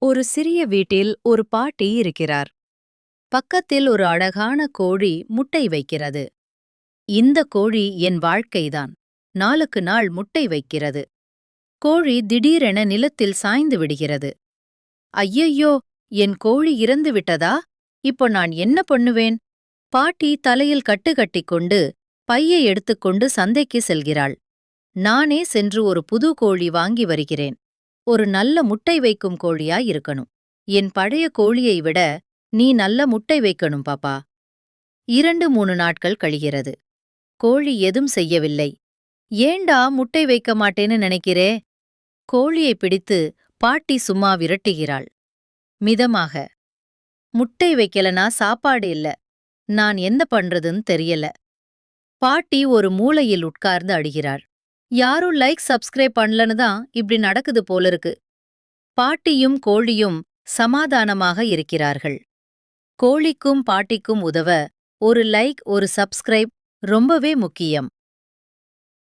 ஒரு சிறிய வீட்டில் ஒரு பாட்டி இருக்கிறார். பக்கத்தில் ஒரு அழகான கோழி முட்டை வைக்கிறது. இந்த கோழி என் வாழ்க்கைதான். நாளுக்கு நாள் முட்டை வைக்கிறது. கோழி திடீரென நிலத்தில் சாய்ந்து விடுகிறது. ஐயையோ, என் கோழி இறந்து விட்டதா? இப்போ நான் என்ன பண்ணுவேன்? பாட்டி தலையில் கட்டு கட்டிக்கொண்டு பையை எடுத்துக்கொண்டு சந்தைக்கு செல்கிறாள். நானே சென்று ஒரு புது கோழி வாங்கி வருகிறேன். ஒரு நல்ல முட்டை வைக்கும் கோழியா இருக்கணும். என் பழைய கோழியை விட நீ நல்ல முட்டை வைக்கணும் பாப்பா. 2-3 நாட்கள் கழிகிறது. கோழி எதும் செய்யவில்லை. ஏண்டா முட்டை வைக்க மாட்டேன்னு நினைக்கிறே? கோழியை பிடித்து பாட்டி சும்மா விரட்டுகிறாள். மிதமாக, முட்டை வைக்கலனா சாப்பாடு இல்ல. நான் என்ன பண்றதுன்னு தெரியல. பாட்டி ஒரு மூலையில் உட்கார்ந்து அழுகிறார். யாரும் லைக் சப்ஸ்கிரைப் பண்ணலன்னு தான் இப்படி நடக்குது போலிருக்கு. பாட்டியும் கோழியும் சமாதானமாக இருக்கிறார்கள். கோழிக்கும் பாட்டிக்கும் உதவ ஒரு லைக் ஒரு சப்ஸ்கிரைப் ரொம்பவே முக்கியம்.